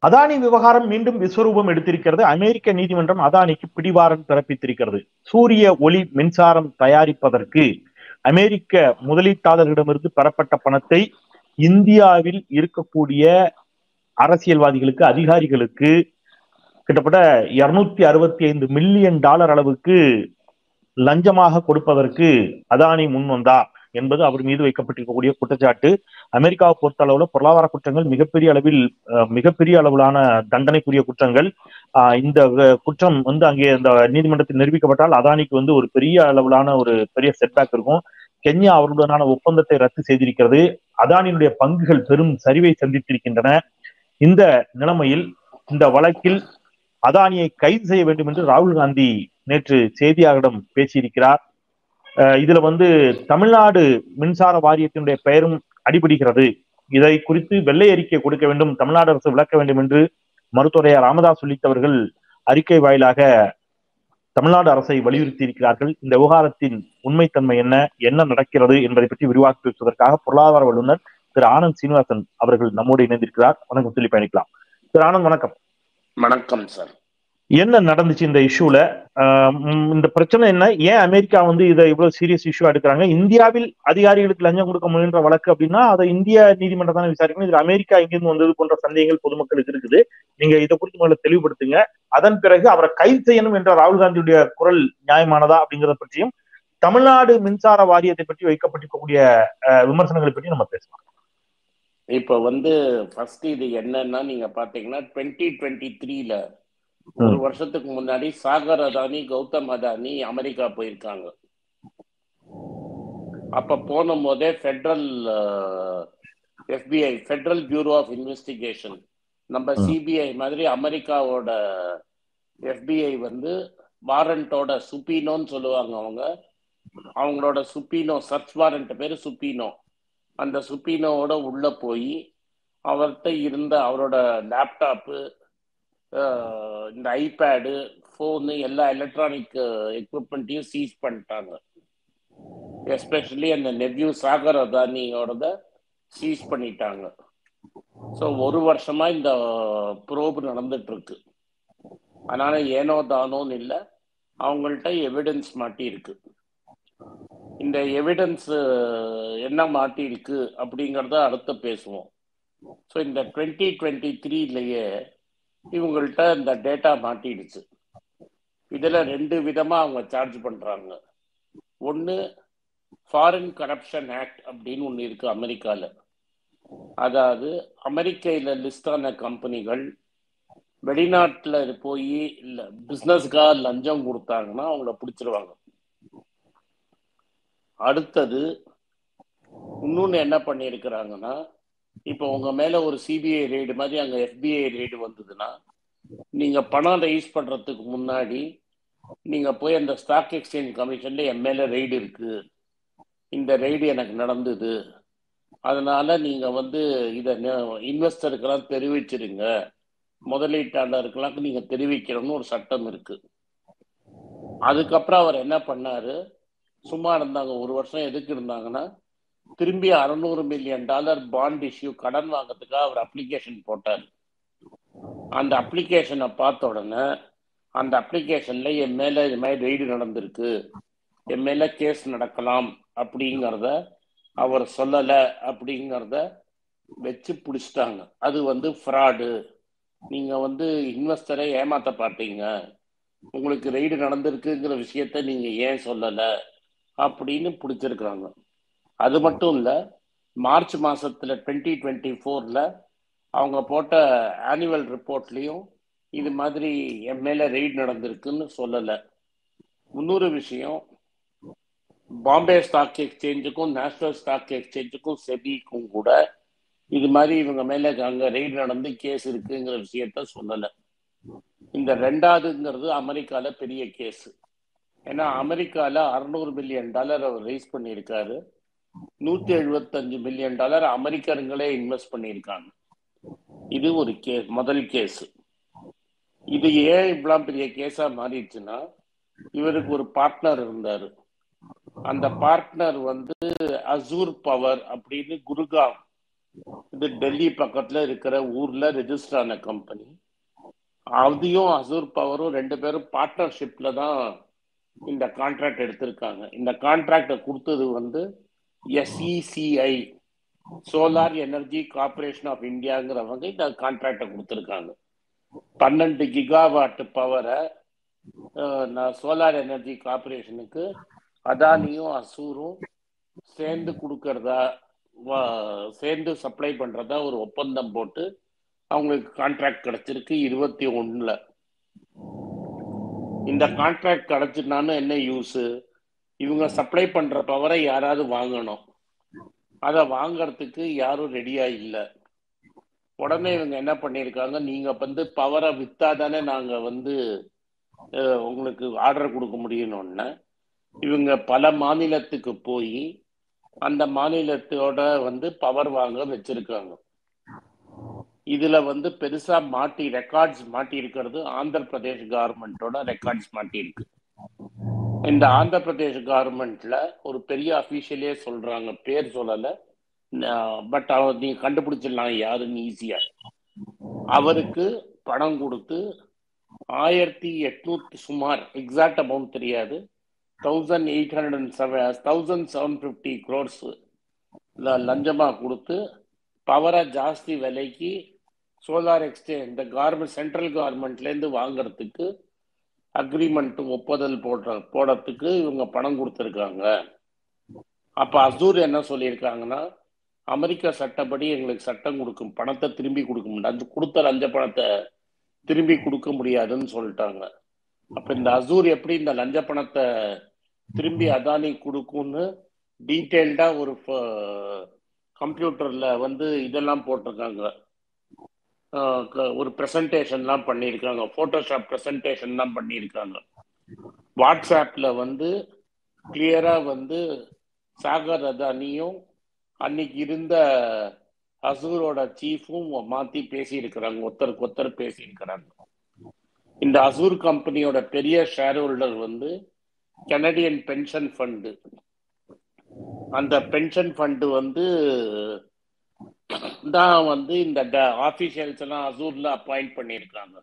அதானி விவகாரம் மீண்டும் விஸ்வரூபம் எடுத்திருக்கிறது. அமெரிக்க நீதிமன்றம் அதானிக்கு பிடிவாரண்ட் பிறப்பித்திருக்கிறது. சூரிய ஒளி மின்சாரம் தயாரிப்பதற்கு அமெரிக்க முதலீட்டாளர்களிடமிருந்து பெறப்பட்ட பணத்தை இந்தியாவில் இருக்கக்கூடிய அரசியல்வாதிகளுக்கு, அதிகாரிகளுக்கு கிட்டத்தட்ட $265 மில்லியன் அளவுக்கு லஞ்சமாக கொடுப்பதற்கு அதானி முன் வந்தார் என்பது அவர் மீது வைக்கப்பட்டிருக்கக்கூடிய குற்றச்சாட்டு. அமெரிக்காவை பொறுத்த அளவுல பொருளாதார குற்றங்கள் மிகப்பெரிய அளவிலான தண்டனைக்குரிய குற்றங்கள். இந்த குற்றம் அங்கே இந்த நீதிமன்றத்தில் நிரூபிக்கப்பட்டால் அதானிக்கு ஒரு பெரிய அளவிலான ஒரு பெரிய செட்பேக் இருக்கும். கென்யா அவருடனான ஒப்பந்தத்தை ரத்து செய்திருக்கிறது. அதானியினுடைய பங்குகள் பெரும் சரிவை சந்தித்திருக்கின்றன. இந்த நிலைமையில் இந்த வழக்கில் அதானியை கைது செய்ய வேண்டும் என்று ராகுல் காந்தி நேற்று செய்தியாளரிடம் பேசியிருக்கிறார். இதுல தமிழ்நாடு மின்சார வாரியத்தினுடைய பெயரும் அடிபடுகிறது. இதை குறித்து வெள்ளை அறிக்கை கொடுக்க வேண்டும், தமிழ்நாடு அரசு விளக்க வேண்டும் என்று மருத்துவர் ராமதாஸ் உள்ளிட்டவர்கள் அறிக்கை வாயிலாக தமிழ்நாடு அரசை வலியுறுத்தி இருக்கிறார்கள். இந்த விவகாரத்தின் உண்மைத்தன்மை என்ன நடக்கிறது என்பதை பற்றி விரிவாக பேசுவதற்காக பொருளாதார வல்லுநர் திரு ஆனந்த் சீனிவாசன் அவர்கள் நம்மோடு இணைந்திருக்கிறார். வணக்கம், சொல்லி பயணிக்கலாம். திரு ஆனந்த், வணக்கம். வணக்கம் சார். என்ன நடந்துச்சு இந்த இஷ்யூல? இந்த பிரச்சனை என்ன? ஏன் அமெரிக்கா இதை இவ்வளவு சீரியஸ் இஷ்யூ எடுக்கிறாங்க? இந்தியாவில் அதிகாரிகளுக்கு லஞ்சம் கொடுக்க முயன்ற வழக்கு அப்படின்னா அதை இந்திய நீதிமன்றம் தானே விசாரிக்கணும். இதுல அமெரிக்கா எங்கிருந்து வந்தது போன்ற சந்தேகங்கள் பொதுமக்களுக்கு இருக்குது. நீங்க இதை குறித்து முதல்ல தெளிவுபடுத்துங்க. அதன் பிறகு அவரை கைது செய்யணும் என்ற ராகுல் காந்தியுடைய குரல் நியாயமானதா அப்படிங்கிறத பற்றியும், தமிழ்நாடு மின்சார வாரியத்தை பற்றி வைக்கப்பட்டிருக்கக்கூடிய விமர்சனங்களை பற்றி நம்ம பேசலாம். இப்ப ஃபர்ஸ்ட் இது என்னன்னா, நீங்க பாத்தீங்கன்னா 2023ல ஒரு வருஷத்துக்கு முன்னாடி சாகர் அதானி, கௌதம் அதானி அமெரிக்கா போயிருக்காங்க. அப்ப போன போதே federal FBI, federal bureau of investigation, நம்ம சிபிஐ மாதிரி அமெரிக்காவோட FBI வாரண்டோட சுப்பீனோன்னு சொல்லுவாங்க. அவங்களோட சுப்பீனோ, சர்ச் வாரண்ட் பேரு சுப்பீனோ. அந்த சுப்பீனோவோட உள்ள போய் அவர்கிட்ட இருந்த அவரோட லேப்டாப்பு, இந்த ஐபேடு, ஃபோனு, எல்லா எலக்ட்ரானிக் எக்யூப்மெண்ட்டையும் சீஸ் பண்ணிட்டாங்க. எஸ்பெஷலி அந்த நெவ்யூ சாகர் அதானியோட சீஸ் பண்ணிட்டாங்க. ஸோ ஒரு வருஷமா இந்த ப்ரோப் நடந்துட்டு இருக்கு. அதனால ஏனோ தானோன்னு இல்லை, அவங்கள்ட்ட எவிடன்ஸ் மாட்டி இருக்கு. இந்த எவிடன்ஸ் என்ன மாட்டி இருக்கு அப்படிங்கிறத அடுத்து பேசுவோம். ஸோ இந்த 2023லயே இவங்கள்ட்ட இந்த டேட்டா மாட்டிடுச்சு. இதுல 2 விதமா அவங்க சார்ஜ் பண்றாங்க. ஒன்று, ஃபாரின் கரப்ஷன் ஆக்ட் அப்படின்னு ஒன்று இருக்கு அமெரிக்கால. அதாவது அமெரிக்கையில லிஸ்ட் ஆன கம்பெனிகள் வெளிநாட்டுல போய் பிசினஸ்க்காக லஞ்சம் கொடுத்தாங்கன்னா அவங்கள பிடிச்சிருவாங்க. அடுத்தது இன்னொன்னு என்ன பண்ணியிருக்கிறாங்கன்னா, இப்போ உங்க மேல ஒரு சிபிஐ ரெய்டு மாதிரி அங்க FBI ரெய்டு வந்ததுன்னா, நீங்க பணம் ரைஸ் பண்றதுக்கு முன்னாடி நீங்க போய் அந்த ஸ்டாக் எக்ஸ்சேஞ்ச் கமிஷன்ல என் மேல ரெய்டு இருக்கு, இந்த ரெய்டு எனக்கு நடந்தது, அதனால நீங்க இதை இன்வெஸ்டருக்கெல்லாம் தெரிவிச்சிருங்க, முதலீட்டாளருக்கெல்லாம் நீங்க தெரிவிக்கணும்னு ஒரு சட்டம் இருக்கு. அதுக்கப்புறம் அவர் என்ன பண்ணாரு, சும்மா இருந்தாங்க ஒரு வருஷம். எதுக்கு இருந்தாங்கன்னா, திரும்பி $600 மில்லியன் பாண்ட் இஷ்யூ, கடன் வாங்கிறதுக்காக அவர் அப்ளிகேஷன் போட்டார். அந்த அப்ளிகேஷனை பார்த்த உடனே அந்த அப்ளிகேஷன்ல என் மேல இது மாதிரி ரெய்டு நடந்திருக்கு, என் மேல கேஸ் நடக்கலாம் அப்படிங்கிறத அவர் சொல்லல அப்படிங்கிறத வச்சு பிடிச்சிட்டாங்க. அது ஃப்ராடு, நீங்க இன்வெஸ்டரை ஏமாத்த பார்த்தீங்க, உங்களுக்கு ரெய்டு நடந்திருக்குங்கிற விஷயத்த நீங்க ஏன் சொல்லல அப்படின்னு பிடிச்சிருக்கிறாங்க. அது மட்டும் இல்ல, மார்ச் மாசத்துல 2024ல அவங்க போட்ட ஆனுவல் ரிப்போர்ட்லயும் இது மாதிரி என் மேல ரெய்டு நடந்திருக்குன்னு சொல்லல. இன்னொரு விஷயம், பாம்பே ஸ்டாக் எக்ஸ்சேஞ்சுக்கும் நேஷனல் ஸ்டாக் எக்ஸ்சேஞ்சுக்கும் செபிக்கும் கூட இது மாதிரி இவங்க மேல அங்க ரெய்டு நடந்து கேஸ் இருக்குங்கிற விஷயத்த சொல்லல. இந்த 2வதுங்கிறது அமெரிக்கால பெரிய கேஸ். ஏன்னா அமெரிக்கால $600 மில்லியன் அவர் ரைஸ் பண்ணியிருக்காரு. $175 மில்லியன் அமெரிக்கர்களே இன்வெஸ்ட் பண்ணியிருக்காங்க. இது ஒரு கேஸ், முதல் கேஸ். இது ஏன் இவ்வளவு பெரிய கேஸா மாறிடுச்சுன்னா, இவருக்கு ஒரு பார்ட்னர் இருந்தாரு. அந்த பார்ட்னர் அசூர் பவர் அப்படின்னு குருகாம் இது டெல்லி பக்கத்துல இருக்கிற ஊர்ல ரெஜிஸ்டர் ஆன கம்பெனி. அதையும் அசூர் பவரும் 2 பேரும் பார்ட்னர்ஷிப்ல தான் இந்த கான்ட்ராக்ட் எடுத்திருக்காங்க. இந்த கான்ட்ராக்டை கொடுத்தது வந்து SECI, solar energy corporation of இந்தியாங்கிறவங்க இந்த கான்ட்ராக்டை கொடுத்துருக்காங்க. 12 கிகாவாட் பவரை சோலார் எனர்ஜி கார்பரேஷனுக்கு அதானியும் அசூரும் சேர்ந்து கொடுக்கறதா, சேர்ந்து சப்ளை பண்றதா ஒரு ஒப்பந்தம் போட்டு அவங்களுக்கு கான்ட்ராக்ட் கிடைச்சிருக்கு 21. இந்த கான்ட்ராக்ட் கிடைச்சிருந்தான்னு என்ன யூஸ்? இவங்க சப்ளை பண்ற பவரை யாராவது வாங்கணும். அதை வாங்கறதுக்கு யாரும் ரெடியா இல்லை. உடனே இவங்க என்ன பண்ணியிருக்காங்க, நீங்க வந்து பவரை வித்தாதானே நாங்க வந்து உங்களுக்கு ஆர்டர் கொடுக்க முடியணும்னு இவங்க பல மாநிலத்துக்கு போய் அந்த மாநிலத்தோட வந்து பவர் வாங்க வச்சிருக்காங்க. இதுல வந்து பெருசா ரெக்கார்ட்ஸ் மாட்டி இருக்கிறது ஆந்திர பிரதேஷ் கவர்மெண்டோட ரெக்கார்ட்ஸ் மாட்டி இருக்கு. இந்த ஆந்திர பிரதேஷ் கவர்மெண்ட்ல ஒரு பெரிய அபிஷியலே சொல்றாங்க, பேர் சொல்லல, பட் நீங்க கண்டுபிடிச்சிடலாம் யாருன்னு ஈஸியா. அவருக்கு பணம் கொடுத்து 1800 சுமார், எக்ஸாக்ட் அமௌண்ட் தெரியாது, 1750 crores லஞ்சமா கொடுத்து பவரை ஜாஸ்தி விலைக்கு சோலார் எக்ஸ்சேஞ்ச் இந்த கவர்மெண்ட் சென்ட்ரல் கவர்மெண்ட்ல இருந்து வாங்கறதுக்கு அக்ரிமெண்ட் ஒப்புதல் போடுறதுக்கு இவங்க பணம் கொடுத்துருக்காங்க. அப்ப அசூர் என்ன சொல்லியிருக்காங்கன்னா, அமெரிக்க சட்டப்படி எங்களுக்கு சட்டம் கொடுக்கும், பணத்தை திரும்பி கொடுக்க முடியாது, கொடுத்த லஞ்ச பணத்தை திரும்பி கொடுக்க முடியாதுன்னு சொல்லிட்டாங்க. அப்ப இந்த அசூர் எப்படி இந்த லஞ்ச பணத்தை திரும்பி அதானி கொடுக்கும்னு டீட்டெயில்டா ஒரு கம்ப்யூட்டர்ல வந்து இதெல்லாம் போட்டிருக்காங்க, ஒரு பிரசன்டேஷன்லாம் பண்ணியிருக்காங்க, போட்டோஷாப் பிரசன்டேஷன்லாம் பண்ணியிருக்காங்க. வாட்ஸ்ஆப்ல வந்து கிளியரா வந்து சாகர் அதானியும் அன்னைக்கு இருந்த அசூரோட சீஃபும் மாத்தி பேசி இருக்கிறாங்க, ஒருத்தருக்கு ஒருத்தர் பேசி இருக்கிறாங்க. இந்த அசூர் கம்பெனியோட பெரிய ஷேர் ஹோல்டர் வந்து கனடியன் பென்ஷன் ஃபண்டு. அந்த பென்ஷன் ஃபண்டு வந்து தான் வந்து இந்த ஆபீஷியல்ஸ் எல்லாம் அசூர்ல அப்பாயிண்ட் பண்ணியிருக்காங்க.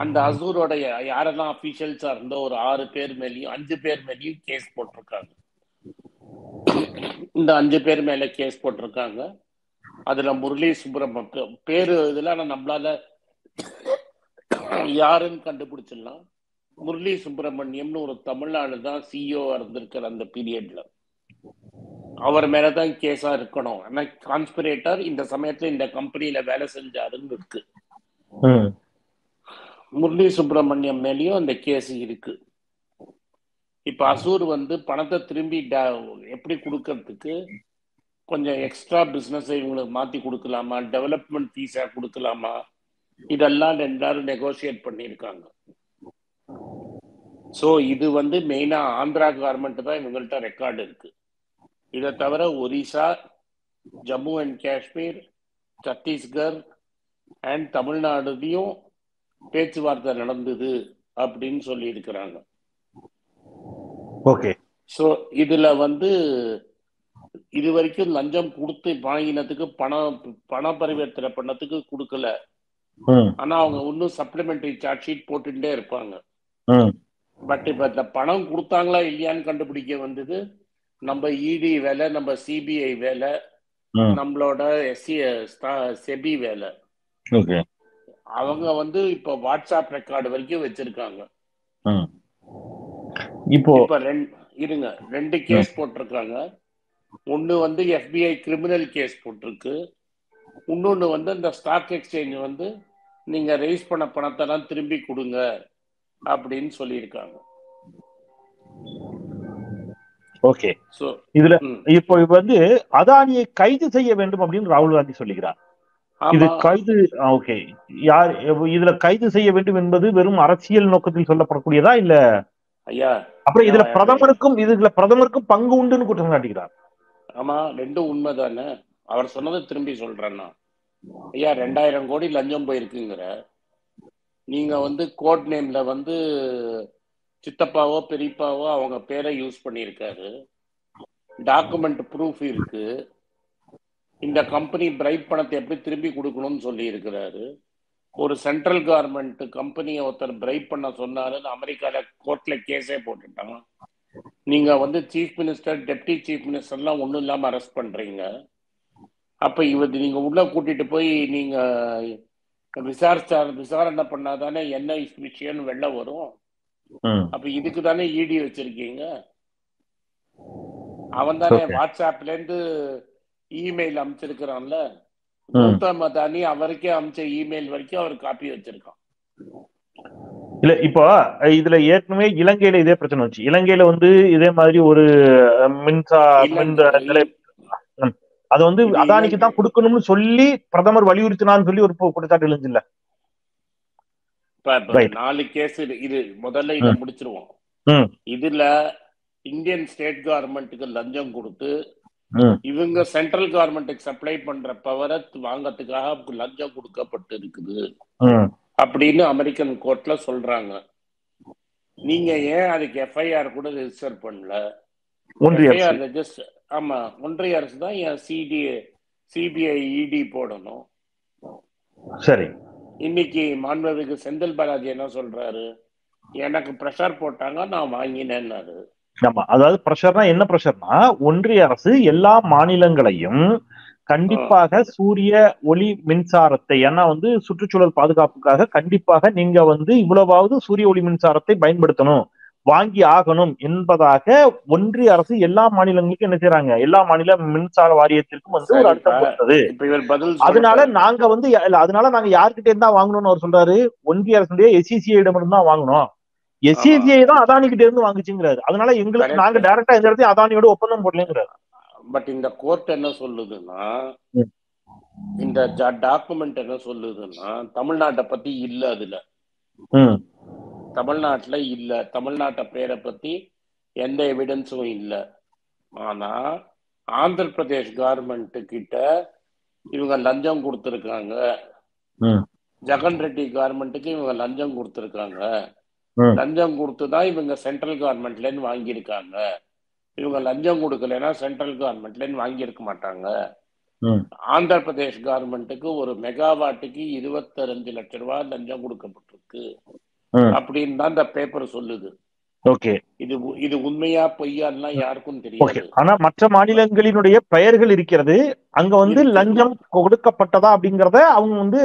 அந்த அசூரோட யாரெல்லாம் அபிஷியல்ஸா இருந்தோ ஒரு 6 பேர் மேலேயும் 5 பேர் மேலேயும் கேஸ் போட்டிருக்காங்க. இந்த 5 பேர் மேல கேஸ் போட்டிருக்காங்க. அதுல முரளி சுப்பிரமணியம் பேரு இதெல்லாம் நம்மளால யாருன்னு கண்டுபிடிச்சிடலாம். முரளி சுப்பிரமணியம்னு ஒரு தமிழ்நாடு தான் சிஇஓ இருந்திருக்கிற அந்த பீரியட்ல அவர் மேலதான் கேஸா இருக்கணும். ஆனா கான்ஸ்பிரேட்டர் இந்த சமயத்துல இந்த கம்பெனியில வேலை செஞ்சாருன்னு இருக்கு. முரளி சுப்பிரமணியம் மேலேயும் அந்த கேஸ் இருக்கு. இப்ப அசூர் வந்து பணத்தை திரும்பி எப்படி கொடுக்கறதுக்கு கொஞ்சம் எக்ஸ்ட்ரா பிசினஸ் இவங்களுக்கு மாத்தி கொடுக்கலாமா, டெவலப்மெண்ட் ஃபீஸா கொடுக்கலாமா, இதெல்லாம் 2 பேரும் நெகோசியேட் பண்ணியிருக்காங்க. ஸோ இது வந்து மெயினா ஆந்திரா கவர்மெண்ட் தான் இவங்கள்ட்ட ரெக்கார்டு இருக்கு. இதை தவிர ஒரிசா, ஜம்மு அண்ட் காஷ்மீர், சத்தீஸ்கர் அண்ட் தமிழ்நாடுலையும் பேச்சுவார்த்தை நடந்தது அப்படின்னு சொல்லி இருக்கிறாங்க. ஓகே. ஸோ இதுல வந்து இது வரைக்கும் லஞ்சம் கொடுத்து வாங்கினதுக்கு பண பரிவர்த்தனை பண்ணதுக்கு கொடுக்கல. ஆனா அவங்க இன்னும் சப்ளிமெண்டரி சார்ஜ் ஷீட் போட்டுட்டே இருப்பாங்க. பட் இப்ப இந்த பணம் கொடுத்தாங்களா இல்லையான்னு கண்டுபிடிக்க வந்தது நம்ம இடி வேலை, நம்ம சிபிஐ வேலை, நம்மளோட செபி வேலை. அவங்க வந்து இப்ப வாட்ஸ்அப் ரெக்கார்டு வரைக்கும் வச்சிருக்காங்க. இப்போ 2 கேஸ் போட்டிருக்காங்க. ஒன்னு வந்து FBI கிரிமினல் கேஸ் போட்டிருக்கு, இன்னொன்னு வந்து இந்த ஸ்டாக் எக்ஸ்சேஞ்ச் வந்து நீங்க ரைஸ் பண்ண பணத்தை எல்லாம் திரும்பி கொடுங்க அப்படின்னு சொல்லியிருக்காங்க. ஓகே. இதுல இப்போ வந்து அதானியை கைது செய்ய வேண்டும் அப்படின்னு ராகுல் காந்தி சொல்லுகிறார். இது கைது ஓகே, யார் இதுல கைது செய்ய வேண்டும் என்பது வெறும் அரசியல் நோக்கத்தில் சொல்லப்படக்கூடியதா இல்ல? ஐயா, அப்புறம் இதுல பிரதமருக்கும் பங்கு உண்டுன்னு குற்றம் சாட்டுகிறார். ஆமா, 2 உண்மைதானே. அவர் சொன்னதை திரும்பி சொல்றேன்னா, ஐயா 2000 கோடி லஞ்சம் போயிருக்குங்கிற நீங்க வந்து கோட் நேம்ல வந்து சித்தப்பாவோ பெரியப்பாவோ அவங்க பேரை யூஸ் பண்ணியிருக்காரு, டாக்குமெண்ட் ப்ரூஃப் இருக்கு, இந்த கம்பெனி பிரைப் பணத்தை எப்படி திரும்பி கொடுக்கணும்னு சொல்லி இருக்கிறாரு. ஒரு சென்ட்ரல் கவர்மெண்ட் கம்பெனியை ஒருத்தர் பிரைப் பண்ண சொன்னாருன்னு அமெரிக்கால கோர்ட்ல கேஸே போட்டுட்டாங்க. நீங்க வந்து சீஃப் மினிஸ்டர், டெப்டி சீஃப் மினிஸ்டர்லாம் ஒன்றும் இல்லாம அரெஸ்ட் பண்றீங்க. அப்ப நீங்க உள்ள கூட்டிட்டு போய் நீங்க விசாரணை பண்ணாதானே என்ன விஷயம்னு வெளில வரும். அப்ப இதுக்கு தானே இடி வச்சிருக்கீங்க. அவன் தானே வாட்ஸ்அப்ல இருந்து இமெயில் அமைச்சிருக்கிறான்ல, கௌதம் அதானி அவருக்கே அமைச்ச இமெயில் வரைக்கும் அவர் காப்பி வச்சிருக்கான். இல்ல இப்போ இதுல ஏற்கனவே இலங்கையில இதே பிரச்சனை வச்சு, இலங்கையில வந்து இதே மாதிரி ஒரு அது வந்து அதானிக்கு தான் கொடுக்கணும்னு சொல்லி பிரதமர் வலியுறுத்தினான்னு சொல்லி ஒரு குற்றச்சாட்டு எழுந்துல. 4 கேஸ் இது முதல்ல இதை முடிச்சிருவோம். இதுல இந்தியன் ஸ்டேட் கவர்மெண்ட்டுக்கு லஞ்சம் கொடுத்து இவங்க சென்ட்ரல் கவர்மெண்ட்டுக்கு சப்ளை பண்ற பவரை வாங்கறதுக்காக லஞ்சம் கொடுக்கப்பட்டு இருக்குது அப்படின்னு அமெரிக்கன் கோர்ட்ல சொல்றாங்க. நீங்க ஏன் அதுக்கு எஃப்ஐஆர் கூட ரெஜிஸ்டர் பண்ணல? எஃப்ஐஆர் ரெஜிஸ்டர், ஆமா, ஒன்றிய அரசு தான் ஏன் சிபிஐ இடி போடணும். சரி, இன்னைக்கு மாண்புமிகு செந்தில் பாலாஜி என்ன சொல்றாரு? எனக்கு பிரஷர் போட்டாங்க, நான் வாங்கினேன்னாரு. ஆமா, அதாவது பிரஷர்னா என்ன பிரஷர்னா, ஒன்றிய அரசு எல்லா மாநிலங்களையும் கண்டிப்பாக சூரிய ஒளி மின்சாரத்தை, ஏன்னா வந்து சுற்றுச்சூழல் பாதுகாப்புக்காக கண்டிப்பாக நீங்க வந்து இவ்வளவாவது சூரிய ஒளி மின்சாரத்தை பயன்படுத்தணும், வாங்கி ஆகணும் என்பதாக ஒன்றிய அரசு எல்லா மாநிலங்களுக்கும் என்ன செய்யறாங்க, எல்லா மாநில மின்சார வாரியத்திற்கும் வந்து ஒரு அர்த்தம் கொடுத்தது. அதனால நாங்க வந்து அதனால நாங்க யார்கிட்ட இருந்தா வாங்கணும்னு அவர் சொல்றாரு, ஒன்றிய அரசுடைய எஸ்இசிஐ-இடம் இருந்து தான் வாங்கணும். எஸ்இசிஐ தான் அதானி கிட்ட இருந்து வாங்குச்சுங்கிறாரு. அதனால எங்களுக்கு நாங்க டைரக்டா எந்த இடத்தையும் அதானியோட ஒப்பந்தம் போடலங்கிறாரு. பட் இந்த கோர்ட் என்ன சொல்லுதுன்னா, இந்த டாக்குமெண்ட் என்ன சொல்லுதுன்னா, தமிழ்நாட்டை பத்தி இல்ல, அதுல தமிழ்நாட்டுல இல்ல, தமிழ்நாட்டை பேரை பத்தி எந்த எவிடன்ஸும் இல்ல. ஆனா ஆந்திர பிரதேஷ் கவர்மெண்ட் கிட்ட இவங்க லஞ்சம் கொடுத்திருக்காங்க, ஜெகன் ரெட்டி கவர்மெண்ட்டுக்கு இவங்க லஞ்சம் கொடுத்திருக்காங்க, லஞ்சம் கொடுத்துதான் இவங்க சென்ட்ரல் கவர்மெண்ட்ல இருந்து வாங்கியிருக்காங்க, இவங்க லஞ்சம் கொடுக்கலன்னா சென்ட்ரல் கவர்மெண்ட்ல இருந்து வாங்கியிருக்க மாட்டாங்க. ஆந்திர பிரதேஷ் கவர்மெண்ட்டுக்கு ஒரு மெகாவாட்டுக்கு 25 லட்சம் ரூபாய் லஞ்சம் கொடுக்கப்பட்டிருக்கு அப்படின்னு தான் இந்த பேப்பர் சொல்லுது. இது உண்மையா பொய்யான்லாம் யாருக்கும் தெரியாது. ஆனா மற்ற மாநிலங்களினுடைய பெயர்கள் இருக்கிறது, அங்க வந்து லஞ்சம் கொடுக்கப்பட்டதா அப்படிங்கறத அவங்க வந்து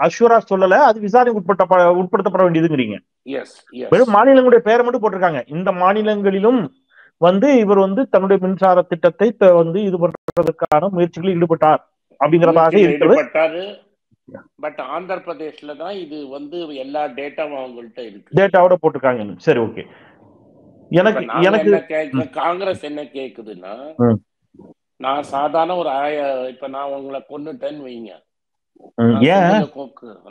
அஷூரா சொல்லல, அது விசாரணை உட்படுத்தப்பட வேண்டியதுங்கிறீங்க. வெறும் மாநிலங்களுடைய பெயரை மட்டும் போட்டிருக்காங்க. இந்த மாநிலங்களிலும் வந்து இவர் வந்து தன்னுடைய மின்சார திட்டத்தை வந்து இது பண்றதுக்கான முயற்சிகளில் ஈடுபட்டார் அப்படிங்கறதாக ஈடுபட்டாரு. பட் ஆந்திர பிரதேஷ்ல தான் இது வந்து எல்லா டேட்டாவும் அவங்கள்ட்ட இருக்கு, டேட்டாவோட போட்டிருக்காங்க. சரி, ஓகே. எனக்கு காங்கிரஸ் என்ன கேக்குதுன்னா, நான் சாதாரண ஒரு இப்ப நான் உங்களை கொன்னுட்டேன்னு வைங்க,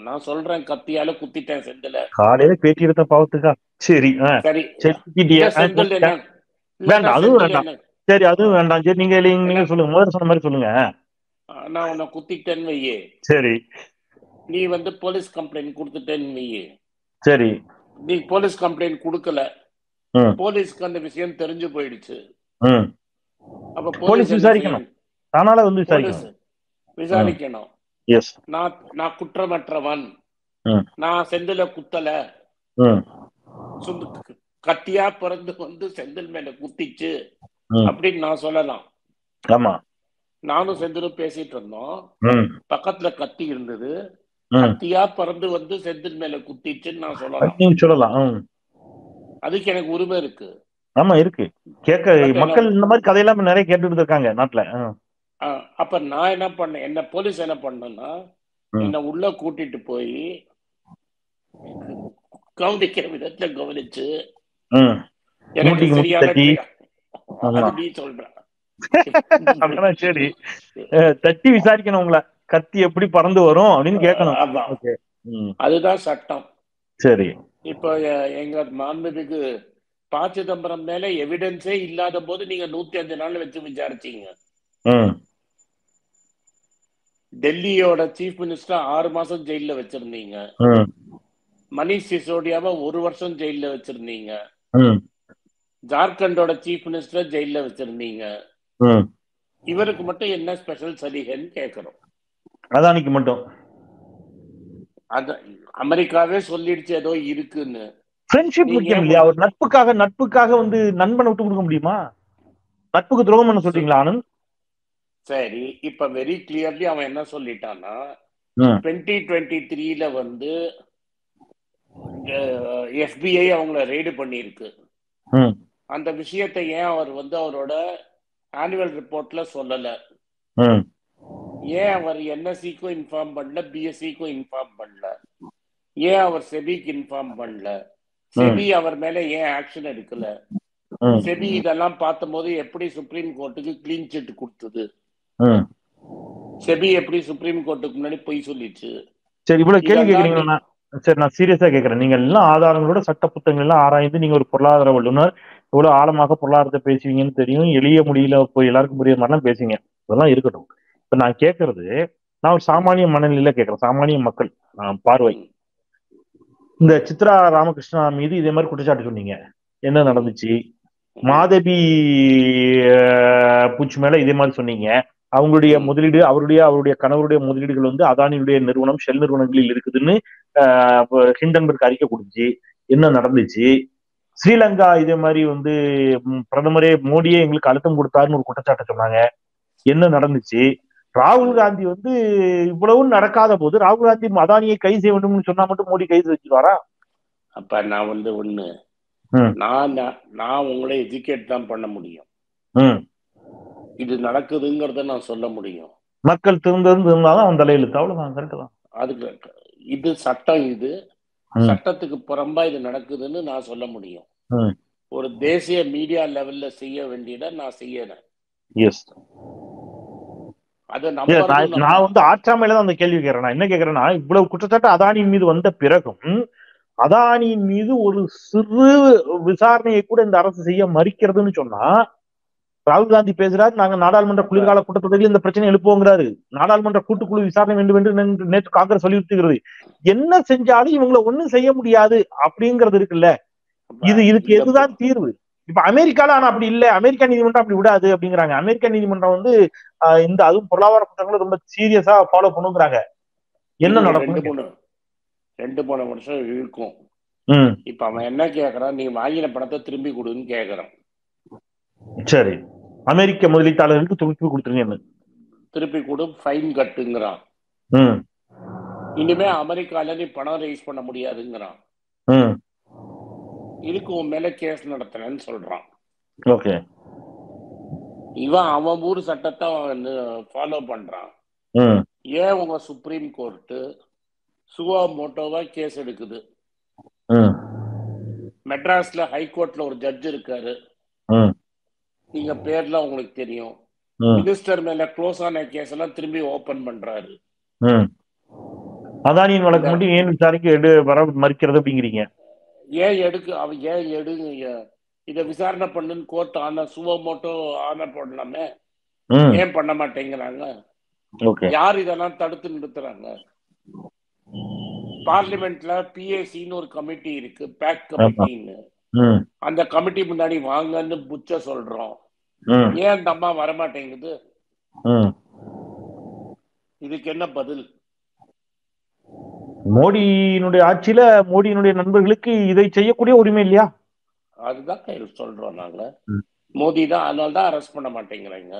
நான் சொல்றேன் கத்தியால குத்திட்டேன் செந்தில, காலையில பேட்டி எடுத்த பாவத்துக்கா? சரி சரி, செந்தில் வேண்டாம், அதுவும் வேண்டாம். சரி, அதுவும் வேண்டாம். சரி, நீங்க சொல்லுங்க, முதல்ல சொன்ன மாதிரி சொல்லுங்க. நான் உன்னை குத்திட்டேன்னு வையே, சரி, நீ வந்து போலீஸ் கம்ப்ளைண்ட் கொடுத்துட்டேன்னு வையே, சரி, நீ போலீஸ் கம்ப்ளைண்ட் கொடுக்கல, போலீஸ்க்கு அந்த விஷயம் தெரிஞ்சு போயிடுச்சு, அப்ப போலீஸ் விசாரிக்கணும், அதனால வந்து விசாரிக்கணும். நான் குற்றமற்றவன், நான் செந்தில குத்தல, கத்தியா பிறந்து வந்து செந்தில் மேல குத்திச்சு அப்படின்னு நான் சொல்லலாம். ஆமா, நானும் செந்திலும் பேசிட்டு இருந்தோம், பக்கத்துல கத்தி இருந்தது, கத்தியா பிறந்து வந்து செந்தில் மேல குத்திச்சுன்னு நான் சொல்லலாம். அதுக்கு எனக்கு உரிமை இருக்கு. ஆமா, இருக்கு. கேட்க மக்கள் இந்த மாதிரி கதையெல்லாம் நிறைய கேட்டுட்டு இருக்காங்க நாட்டுல. அப்ப நான் என்ன பண்ணேன், என்ன போலீஸ் என்ன பண்ணேன்னா, என்ன உள்ள கூட்டிட்டு போய் கவனிக்கிற விதத்துல கவனிச்சு எனக்கு சரியான நீ சொல்ற சரி, தட்டி விசாரிக்கணும் உங்களை, கத்தி எப்படி பறந்து வரும் அப்படின்னு கேட்கணும். அதுதான் சட்டம். சரி, இப்ப எங்க மாண்புமிகு ப. சிதம்பரம் மேல எவிடன்ஸே இல்லாத போது நீங்க 105 நாள் வச்சு விசாரிச்சீங்க. டெல்லியோட சீஃப் மினிஸ்டர் 6 மாசம் ஜெயில வச்சிருந்தீங்க, மணிஷ் சிசோடியாவை 1 வருஷம் ஜெயில வச்சிருந்தீங்க, ஜார்க்கண்டோட சீஃப் மினிஸ்டர் ஜெயில வச்சிருந்தீங்க, இவருக்கு மட்டும் என்ன ஸ்பெஷல் சலுகைன்னு கேட்கிறோம். அதானிக்கு மட்டும் அது அமெரிக்காவே சொல்லிடுச்சு ஏதோ இருக்குன்னு. ஃப்ரெண்ட்ஷிப் நீங்க முக்கியம் ஏன் இல்லையா? ஒரு நட்புக்காக வந்து நண்பனை விட்டு கொடுக்க முடியுமா? நட்புக்கு துரோகம் பண்ண சொல்றீங்களா ஆனந்த்? சரி, இப்ப வெரி கிளியர்லி அவன் என்ன சொல்லிட்டான்னா, ம் 2023 வந்து FBI அவங்கள ரெய்டு பண்ணியிருக்கு. ம் அந்த விஷயத்தை ஏன் அவர் வந்து அவரோட ஆனுவல் ரிப்போர்ட்ல சொல்லல? ம் ஏன் அவர் என்எஸ்சிக்கும் இன்ஃபார்ம் பண்ணல, பிஎஸ்சிக்கும் இன்ஃபார்ம் பண்ணல? ஏன் அவர் செபிக்கு இன்ஃபார்ம் பண்ணல? செபி அவர் மேல ஏன் ஆக்ஷன் எடுக்கல? ம் செபி இதெல்லாம் பார்த்தபோது எப்படி சுப்ரீம் கோர்ட்டுக்கு கிளீன் சிட் கொடுத்தது? ம் செபி எப்படி சுப்ரீம் கோர்ட்டுக்கு முன்னாடி பொய் சொல்லிச்சு? சரி, இவ்வளவு கேள்வி இதெல்லாம் கேக்குறீங்களா? சரி, நான் சீரியஸா கேட்கறேன். நீங்க எல்லாம் ஆதாரங்களோட சட்ட புத்தகங்கள் எல்லாம் ஆராய்ந்து நீங்க ஒரு பொருளாதார வல்லுநர், எவ்வளவு ஆழமாக பொருளாதாரத்தை பேசுவீங்கன்னு தெரியும். எளிய மொழியில போய் எல்லாருக்கும் புரியுற மாதிரிலாம் பேசுவீங்க. இதெல்லாம் இருக்கட்டும். இப்ப நான் கேட்கறது, நான் ஒரு சாமானிய மனநிலையில கேட்கறேன். சாமானிய மக்கள் பார்வை. இந்த சித்ரா ராமகிருஷ்ணா மீது இதே மாதிரி குற்றச்சாட்டு சொன்னீங்க. என்ன நடந்துச்சு? மாதவி பூச்சி மேல இதே மாதிரி சொன்னீங்க. அவங்களுடைய முதலீடு, அவருடைய கணவருடைய முதலீடுகள் வந்து அதானியுடைய நிறுவனம், ஷெல் நிறுவனங்களில் இருக்குதுன்னு ஹிண்டன்பர்க் அறிக்கை கொடுத்துச்சு. என்ன நடந்துச்சு? ஸ்ரீலங்கா இதே மாதிரி வந்து பிரதமரே மோடியே எங்களுக்கு அழுத்தம் கொடுத்தாருன்னு ஒரு குற்றச்சாட்டை சொன்னாங்க. என்ன நடந்துச்சு? ராகுல் காந்தி வந்து இவ்வளவு நடக்காத போது ராகுல் காந்தி அதானியை கைது செய்ய வேண்டும்னு சொன்னா மட்டும் மோடி கைது செஞ்சுருவாரா? அப்ப நான் வந்து ஒண்ணு, நான் உங்களை எஜுகேட் தான் பண்ண முடியும். இது நடக்குதுங்கிறத நான் சொல்ல முடியும். மக்கள் திருந்தாதான் அவன் தலையெழுத்து. அவ்வளவுதான். கரெக்ட் தான். அதுக்கு இது சட்டம், இது சட்டத்துக்கு புறம்பா இது நடக்குதுன்னு நான் சொல்ல முடியும். ஒரு தேசிய மீடியா லெவல்ல செய்ய வேண்டியதை நான் செய்யறேன். நான் வந்து ஆற்றாமையில தான் அந்த கேள்வி கேட்கிறேன். நான் என்ன கேட்கிறேன்னா, இவ்வளவு குற்றச்சாட்டு அதானியின் மீது வந்த பிறகும் அதானியின் மீது ஒரு சிறு விசாரணையை கூட இந்த அரசு செய்ய மறுக்கிறதுன்னு சொன்னா, ராகுல் காந்தி பேசுறாரு, நாங்க நாடாளுமன்ற குளிர்கால கூட்டத்தொடரில் இந்த பிரச்சனை எழுப்புவோங்கிறாரு. நாடாளுமன்ற கூட்டுக்குழு விசாரணை வேண்டும் என்று நேற்று காங்கிரஸ் வலியுறுத்துகிறது. என்ன செஞ்சாலும் இவங்களை ஒண்ணும் செய்ய முடியாது அப்படிங்கிறது இருக்குல்ல. இதுக்கு எதுதான் தீர்வு? இப்ப அமெரிக்கால ஆனா அப்படி இல்ல. அமெரிக்கா நீதிமன்றம் அப்படி விடாது அப்படிங்கிறாங்க. அமெரிக்கா நீதிமன்றம் வந்து இந்த அதுவும் பொருளாதார குற்றங்களை ரொம்ப சீரியஸா ஃபாலோ பண்ணுங்கிறாங்க. என்ன நடக்கும்? 2-3 வருஷம் இருக்கும். இப்ப அவன் என்ன கேக்குறான்? நீ வாங்கின பணத்தை திரும்பி கொடுன்னு கேக்குறான். சரி, அமெரிக்க முதலீட்டாளர்களுக்கு திருப்பி கொடுத்துருங்க, திருப்பி கொடு, ஃபைன் கட்டுங்கிறான். இனிமே அமெரிக்கால நீ பணம் ரைஸ் பண்ண முடியாதுங்கிறான். இதுக்கு உன் மேல கேஸ் நடத்துறேன்னு சொல்றான். ஓகே, இவன் அவன் ஊர் சட்டத்தை ஃபாலோ பண்றான். ஏன் உங்க சுப்ரீம் கோர்ட்டு சுவாமோட்டோவா கேஸ் எடுக்குது? மெட்ராஸ்ல ஹைகோர்ட்ல ஒரு ஜட்ஜ் இருக்காரு, நீங்க பேர்லாம் உங்களுக்கு தெரியும். மினிஸ்டர் மேல க்ளோஸ் ஆன கேஸ் எல்லாம் திரும்பி ஓபன் பண்றாரு. அதானியின் வழக்கு மட்டும் ஏன் விசாரிக்க வர மறுக்கிறது அப்படிங்கிறீங்க? இத விசாரணை பண்ணுன்னு கோர்ட் சுவமோட்டோ ஆனர் போடலாமே, ஏன் பண்ண மாட்டேங்கிறாங்க? யார் இதெல்லாம் தடுத்து நிறுத்துறாங்க? பார்லிமெண்ட்ல பிஏசின்னு ஒரு கமிட்டி இருக்கு, பேக் கமிட்டின்னு. அந்த கமிட்டி முன்னாடி வாங்கன்னு புச்ச சொல்றோம். ஏன் அந்த அம்மா வரமாட்டேங்குது? இதுக்கு என்ன பதில்? மோடியினுடைய ஆட்சியில மோடியினுடைய நண்பர்களுக்கு இதை செய்யக்கூடிய உரிமை இல்லையா? அதுதான் சொல்றோம் நாங்க. மோடி தான், அதனால தான் அரெஸ்ட் பண்ண மாட்டேங்கிறாங்க.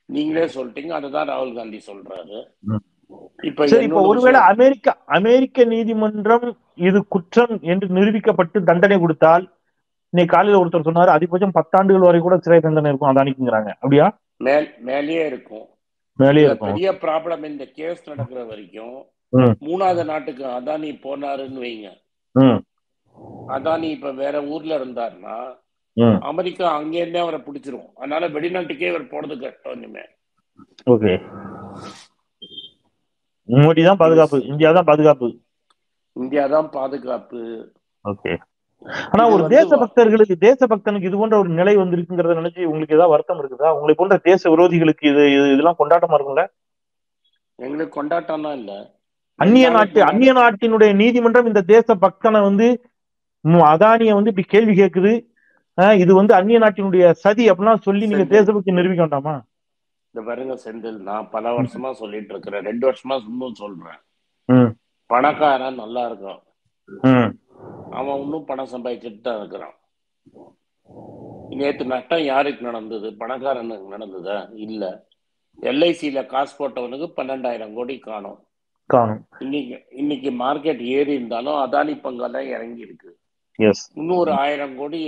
நீங்களே சொல்லிட்டீங்க, அதுதான் ராகுல் காந்தி சொல்றாரு. இப்ப ஒருவேளை அமெரிக்க நீதிமன்றம் இது குற்றம் என்று நிரூபிக்கப்பட்டு தண்டனை கொடுத்தால், இன்னைக்கு காலையில ஒருத்தர் சொன்னாரு அதிகபட்சம் 10 ஆண்டுகள் வரை கூட சிறை தண்டனை இருக்கும் அதானிக்குங்கிறாங்க. அப்படியா? மேலேயே இருக்கும். பெரிய ப்ராப்ளம் இந்த கேஸ் நடக்கிற வரைக்கும் 3வது நாட்டுக்கு அதானி போனாருன்னு வைங்க. அதானி இப்ப வேற ஊர்ல இருந்தாருன்னா அமெரிக்கா அங்கே இருந்தே அவரை பிடிச்சிரும். அதனால வெளிநாட்டுக்கே இவர் போறது கஷ்டம். இனிமே மோடி தான் பாதுகாப்பு, இந்தியா தான் பாதுகாப்பு. இந்தியா தான் பாதுகாப்பு. ஆனா ஒரு தேசபக்தனுக்கு இது போன்ற ஒரு நிலை வந்திருக்குங்கிறத நினைச்சு உங்களுக்கு ஏதாவது வருத்தம் இருக்குதா? உங்களை போன்ற தேச விரோதிகளுக்கு இதெல்லாம் கொண்டாட்டமா இருக்கும்ல? எங்களுக்கு கொண்டாட்டம்னா இல்ல. அந்நிய நாட்டினுடைய நீதிமன்றம் இந்த தேச பக்தனை வந்து அதானிய வந்து இப்படி கேள்வி கேட்குது, இது வந்து அந்நிய நாட்டினுடைய சதி அப்படின்னா சொல்லி நீங்க தேசபக்தி நிரூபிக்க வேண்டாமா? இந்த பாருங்க செந்தில், நான் பல வருஷமா சொல்லிட்டு இருக்கிறேன், 2 வருஷமா இன்னும் சொல்றேன். ம் பணக்காரன் நல்லா இருக்கான், ம் அவன் இன்னும் பணம் சம்பாதிச்சுட்டு தான் இருக்கிறான். நேற்று நஷ்டம் யாருக்கு நடந்தது? பணக்காரனுக்கு நடந்ததா? இல்ல. எல்ஐசியில காசு போட்டவனுக்கு 12,000 கோடி காணும். காணும். இன்னைக்கு மார்க்கெட் ஏறி இருந்தாலும் அதானி பங்கெல்லாம் இறங்கி இருக்கு. எஸ். இன்னும் ஒரு 1000 கோடி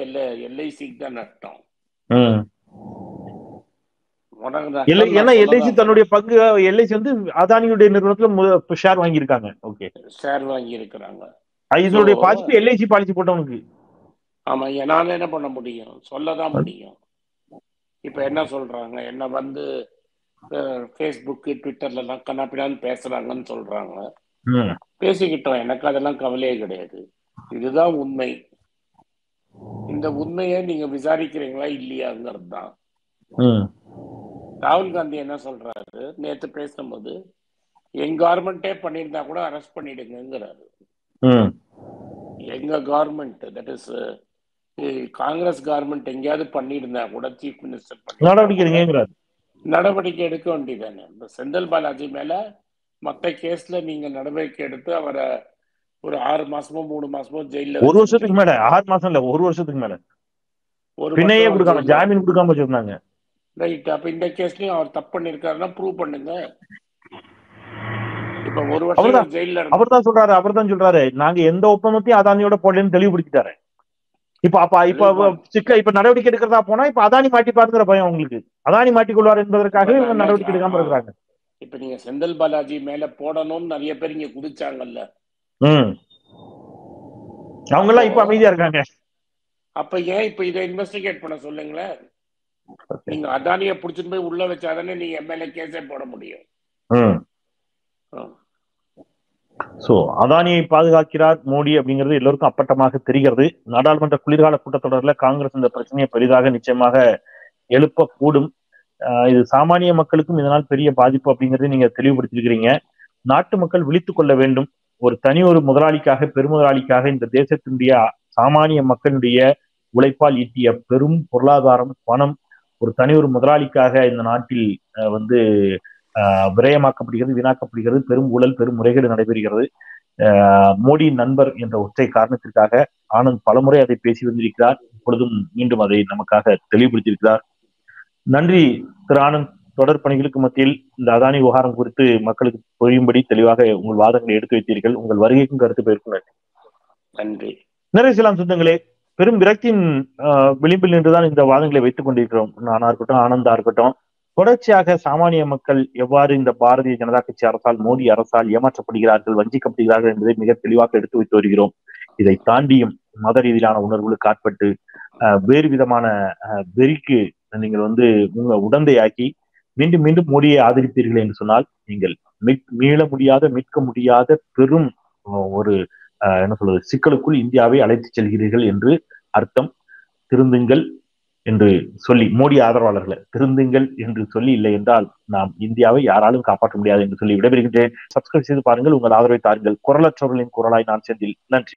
எல்ஐசிக்கு தான் நஷ்டம். ம் உனக்கு ஏன்னா நஷ்டம் எல்ஐசி தன்னுடைய பங்கு, எல்ஐசி வந்து அதானியுடைய நிறுவனத்துல ஷேர் வாங்கியிருக்காங்க. ஓகே, ஷேர் வாங்கி இருக்கிறாங்க. இதனுடைய பாதிப்பு எல்ஐசி பாலிசி போட்டவனுக்கு. ஆமா, நான் என்ன பண்ண முடியும்? சொல்லதான் முடியும். இப்ப என்ன சொல்றாங்க, என்ன வந்து ஃபேஸ்புக் ட்விட்டர்ல எல்லாம் கண்ணாப்பிடான்னு பேசுறாங்கன்னு சொல்றாங்க. பேசிக்கிட்டோம், எனக்கு அதெல்லாம் கவலையே கிடையாது. இதுதான் உண்மை. இந்த உண்மையை நீங்க விசாரிக்கிறீங்களா இல்லையாங்கிறது தான். ராகுல் காந்தி என்ன சொல்றாரு, நேத்து பேசும்போது எங்க கவர்மெண்டே பண்ணியிருந்தா கூட அரெஸ்ட் பண்ணிடுங்கிறாரு. எங்க government, that is Congress government எங்கேயாவது பண்ணியிருந்தா கூட சீஃப் மினிஸ்டர் நடவடிக்கை எடுக்க வேண்டியதானே. இந்த செந்தில் பாலாஜி மேல மற்ற கேஸ்ல நீங்க நடவடிக்கை எடுத்து அவரை ஒரு 6 மாசமோ 3 மாசமோ ஜெயில, 1 வருஷத்துக்கு மேல, 6 மாசம் இல்ல, 1 வருஷத்துக்கு மேல பிணையே கொடுக்காம, ஜாமீன் கொடுக்காம வச்சிருந்தாங்க. ரைட். அப்ப இந்த கேஸ்லயும் அவர் தப்பு பண்ணிருக்காருன்னா ப்ரூவ் பண்ணுங்க. இப்ப 1 வருஷம் ஜெயில அவர் தான் சொல்றாரு, நாங்க எந்த ஒப்பந்தத்தையும் அதானியோட போடலன்னு தெளிவுபடுத்திட்டாரு. இப்ப நடவடிக்கை எடுக்கிறதா போனா இப்ப அதானி மாட்டிப்பாருங்கிற பயம் உங்களுக்கு. அதானி மாட்டிக்கொள்வார் என்பதற்காக நடவடிக்கை எடுக்காம இருக்கிறாங்க. இப்ப நீங்க செந்தில் பாலாஜி மேல போடணும்னு நிறைய பேர் இங்க குதிச்சாங்கல்ல, அவங்க எல்லாம் இப்ப அமைதியா இருக்காங்க. அப்ப ஏன் இப்ப இதை இன்வெஸ்டிகேட் பண்ண சொல்லுங்களேன். நீங்க அதானிய புடிச்சிட்டு போய் உள்ள வச்சாதானே நீங்க எம்எல்ஏ கேஸே போட முடியும். அதானியை பாதுகாக்கிறார் மோடி அப்படிங்கிறது எல்லோருக்கும் அப்பட்டமாக தெரிகிறது. நாடாளுமன்ற குளிர்கால கூட்டத்தொடர்ல காங்கிரஸ் இந்த பிரச்சனையை பெரிதாக நிச்சயமாக எழுப்பக்கூடும். இது சாமானிய மக்களுக்கும் இதனால் பெரிய பாதிப்பு அப்படிங்கறதை நீங்க தெளிவுபடுத்திருக்கிறீங்க. நாட்டு மக்கள் விழித்துக் கொள்ள வேண்டும். ஒரு முதலாளிக்காக, பெருமுதலாளிக்காக இந்த தேசத்தினுடைய சாமானிய மக்களுடைய உழைப்பால் ஈட்டிய பெரும் பொருளாதாரம், பணம் ஒரு முதலாளிக்காக இந்த நாட்டில் வந்து விரயமாக்கப்படுகிறது, வீணாக்கப்படுகிறது. பெரும் ஊழல், பெரும் முறைகேடு நடைபெறுகிறது. மோடியின் நண்பர் என்ற ஒற்றை காரணத்திற்காக ஆனந்த் பலமுறை அதை பேசி வந்திருக்கிறார். இப்பொழுதும் மீண்டும் அதை நமக்காக தெளிவுபடுத்தியிருக்கிறார். நன்றி திரு ஆனந்த். தொடர் பணிகளுக்கு மத்தியில் இந்த அதானி விவகாரம் குறித்து மக்களுக்கு புரியும்படி தெளிவாக உங்கள் வாதங்களை எடுத்து வைத்தீர்கள். உங்கள் வருகைக்கும் கருத்து பெயர்க்கும் நன்றி. நிறைய செல்லாம் சொந்தங்களே, பெரும் விரக்தியின் விளிம்பில் நின்றுதான் இந்த வாதங்களை வைத்துக் கொண்டிருக்கிறோம். நானா இருக்கட்டும், ஆனந்தா இருக்கட்டும். தொடர்ச்சியாக சாமானிய மக்கள் எவ்வாறு இந்த பாரதிய ஜனதா கட்சி அரசால், மோடி அரசால் ஏமாற்றப்படுகிறார்கள், வஞ்சிக்கப்படுகிறார்கள் என்பதை மிக தெளிவாக எடுத்து வைத்து வருகிறோம். இதை தாண்டியும் மத ரீதியிலான உணர்வுகளுக்கு ஆட்பட்டு வேறு விதமான வெறிக்கு நீங்கள் வந்து உங்க உடந்தையாக்கி மீண்டும் மீண்டும் மோடியை ஆதரிப்பீர்கள் என்று சொன்னால் நீங்கள் மீட்க முடியாத பெரும் ஒரு சிக்கலுக்குள் இந்தியாவை அழைத்து செல்கிறீர்கள் என்று அர்த்தம். திருந்துங்கள் என்று சொல்லி, மோடி ஆதரவாளர்களை திருந்துங்கள் என்று சொல்லி, இல்லை என்றால் நாம் இந்தியாவை யாராலும் காப்பாற்ற முடியாது என்று சொல்லி விடைபெறுகின்றேன். சப்ஸ்கிரைப் செய்து பாருங்கள், உங்கள் ஆதரவை தாருங்கள். குரலற்றவர்களின் குரலாய் நான் செந்தில். நன்றி.